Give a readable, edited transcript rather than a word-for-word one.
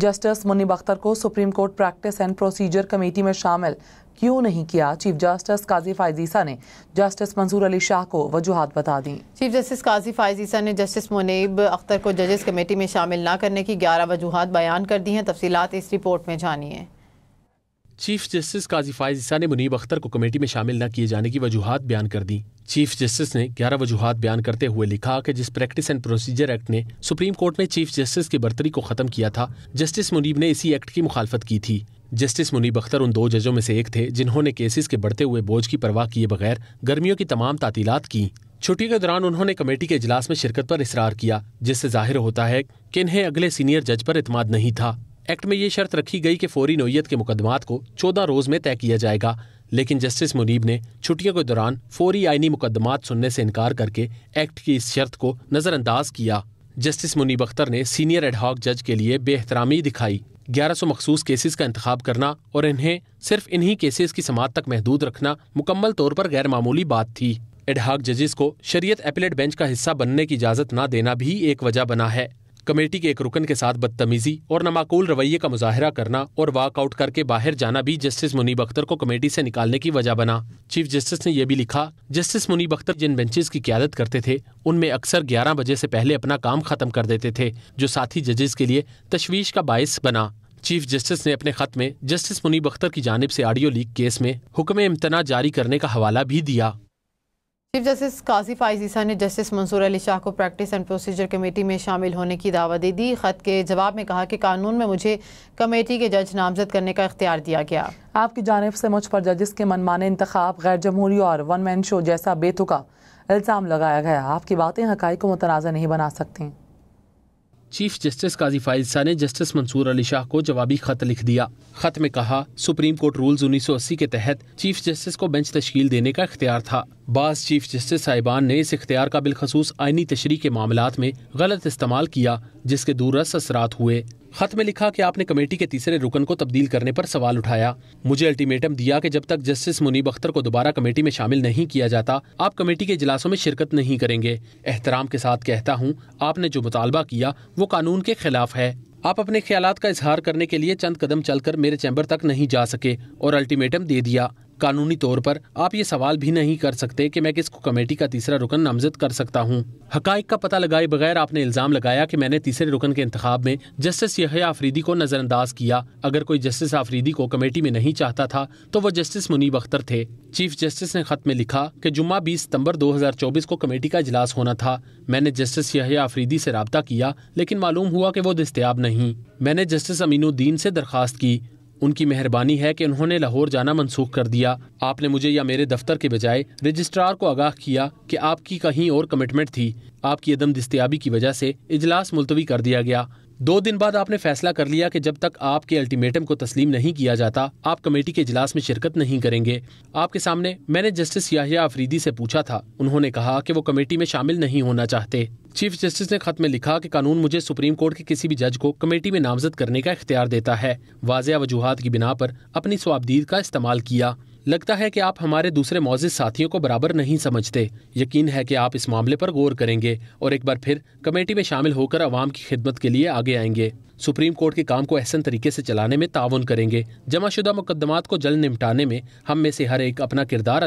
Justice منیب اختر کو supreme court practice and procedure committee میں شامل کیوں نہیں کیا؟ چیف جسٹس قاضی فائز عیسیٰ نے جسٹس منصور علی شاہ کو وجوہات بتا دیں۔ چیف جسٹس قاضی فائز عیسیٰ نے جسٹس منیب اختر کو ججز کمیٹی میں شامل نہ کرنے کی 11 وجوہات بیان کر دی ہیں۔ تفصیلات اس رپورٹ میں جانیے۔ چیف جسٹس قاضی فائز عیسیٰ نے منیب اختر کو کمیٹی میں شامل نہ کیے جانے کی وجوہات بیان کر دی۔ چیف جسٹس نے 11 وجوہات بیان کرتے ہوئے لکھا کہ جس پریکٹس اینڈ پروسیجر ایکٹ نے سپریم کورٹ میں چیف جسٹس کی برتری کو ختم کیا تھا، جسٹس منیب نے اسی ایکٹ کی مخالفت کی تھی۔ جسٹس منیب اختر ان 2 ججوں میں سے ایک تھے جنہوں نے کیسز کے بڑھتے ہوئے بوجھ کی پرواہ کیے بغیر گرمیوں کی تمام تعطیلات کی۔ چھٹی کے دوران انہوں نے کمیٹی کے اجلاس میں شرکت پر اصرار کیا، جس سے ظاہر ہوتا ہے کہ انہیں اگلے سینئر جج پر اعتماد نہیں تھا۔ ایکٹ میں یہ شرط رکھی گئی کہ فوری نوعیت کے مقدمات کو 14 روز میں طے کیا جائے گا، لیکن جسٹس منیب نے چھٹیوں کے دوران فوری آئینی مقدمات سننے سے انکار کر کے ایکٹ کی اس شرط کو نظر انداز کیا۔ جسٹس منیب اختر نے سینئر ایڈ ہاک جج کے لیے بے احترامی دکھائی۔ 1100 مخصوص کیسز کا انتخاب کرنا اور انہیں صرف انہی کیسز کی سماعت تک محدود رکھنا مکمل طور پر غیر معمولی بات تھی۔ ایڈ ہاک ججز کو شریعت اپیلیٹ بینچ کا حصہ بننے کی اجازت نہ دینا بھی ایک وجہ بنا ہے۔ کمیٹی کے ایک رکن کے ساتھ بدتمیزی اور نامعقول رویے کا مظاہرہ کرنا اور واک آؤٹ کر کے باہر جانا بھی جسٹس منیب اختر کو کمیٹی سے نکالنے کی وجہ بنا۔ چیف جسٹس نے یہ بھی لکھا، جسٹس منیب اختر جن بینچز کی قیادت کرتے تھے ان میں اکثر 11 بجے سے پہلے اپنا کام ختم کر دیتے تھے، جو ساتھی ججز کے لیے تشویش کا باعث بنا۔ چیف جسٹس نے اپنے خط میں جسٹس منیب اختر کی جانب سے آڈیو لیک کیس میں حکم امتناع جاری کرنے کا حوالہ بھی دیا۔ چیف جسٹس قاضی فائز عیسیٰ نے جسٹس منصور علی شاہ کو پریکٹس اینڈ پروسیجر کمیٹی میں شامل ہونے کی دعوت دے دی۔ خط کے جواب میں کہا کہ قانون میں مجھے کمیٹی کے جج نامزد کرنے کا اختیار دیا گیا۔ آپ کی جانب سے مجھ پر ججز کے منمانے انتخاب، غیر جمہوری اور ون مین شو جیسا بے تکا الزام لگایا گیا۔ آپ کی باتیں حقائق کو متنازع نہیں بنا سکتی۔ چیف جسٹس قاضی فائز عیسیٰ نے جسٹس منصور علی شاہ کو جوابی خط لکھ دیا۔ خط میں کہا، سپریم کورٹ رولز 1980 کے تحت چیف جسٹس کو بینچ تشکیل دینے کا اختیار تھا۔ بعض چیف جسٹس صاحبان نے اس اختیار کا بالخصوص آئینی تشریح کے معاملات میں غلط استعمال کیا، جس کے دورس اثرات ہوئے۔ خط میں لکھا کہ آپ نے کمیٹی کے تیسرے رکن کو تبدیل کرنے پر سوال اٹھایا۔ مجھے الٹیمیٹم دیا کہ جب تک جسٹس منیب اختر کو دوبارہ کمیٹی میں شامل نہیں کیا جاتا، آپ کمیٹی کے اجلاسوں میں شرکت نہیں کریں گے۔ احترام کے ساتھ کہتا ہوں، آپ نے جو مطالبہ کیا وہ قانون کے خلاف ہے۔ آپ اپنے خیالات کا اظہار کرنے کے لیے چند قدم چل کر میرے چیمبر تک نہیں جا سکے اور الٹیمیٹم دے دیا۔ قانونی طور پر آپ یہ سوال بھی نہیں کر سکتے کہ میں کس کو کمیٹی کا تیسرا رکن نامزد کر سکتا ہوں۔ حقائق کا پتہ لگائے بغیر آپ نے الزام لگایا کہ میں نے تیسرے رکن کے انتخاب میں جسٹس یحییٰ آفریدی کو نظر انداز کیا۔ اگر کوئی جسٹس آفریدی کو کمیٹی میں نہیں چاہتا تھا تو وہ جسٹس منیب اختر تھے۔ چیف جسٹس نے خط میں لکھا کہ جمعہ 20 ستمبر 2024 کو کمیٹی کا اجلاس ہونا تھا۔ میں نے جسٹس یحییٰ آفریدی سے رابطہ کیا، لیکن معلوم ہوا کہ وہ دستیاب نہیں۔ میں نے جسٹس امین الدین سے درخواست کی۔ ان کی مہربانی ہے کہ انہوں نے لاہور جانا منسوخ کر دیا۔ آپ نے مجھے یا میرے دفتر کے بجائے رجسٹرار کو آگاہ کیا کہ آپ کی کہیں اور کمٹمنٹ تھی۔ آپ کی عدم دستیابی کی وجہ سے اجلاس ملتوی کر دیا گیا۔ 2 دن بعد آپ نے فیصلہ کر لیا کہ جب تک آپ کے الٹیمیٹم کو تسلیم نہیں کیا جاتا، آپ کمیٹی کے اجلاس میں شرکت نہیں کریں گے۔ آپ کے سامنے میں نے جسٹس یحییٰ آفریدی سے پوچھا تھا، انہوں نے کہا کہ وہ کمیٹی میں شامل نہیں ہونا چاہتے۔ چیف جسٹس نے خط میں لکھا کہ قانون مجھے سپریم کورٹ کے کسی بھی جج کو کمیٹی میں نامزد کرنے کا اختیار دیتا ہے۔ واضح وجوہات کی بنا پر اپنی صوابدید کا استعمال کیا۔ لگتا ہے کہ آپ ہمارے دوسرے معزز ساتھیوں کو برابر نہیں سمجھتے۔ یقین ہے کہ آپ اس معاملے پر غور کریں گے اور ایک بار پھر کمیٹی میں شامل ہو کر عوام کی خدمت کے لیے آگے آئیں گے۔ سپریم کورٹ کے کام کو احسن طریقے سے چلانے میں تعاون کریں گے۔ جمع شدہ مقدمات کو جلد نمٹانے میں ہم میں سے ہر ایک اپنا کردار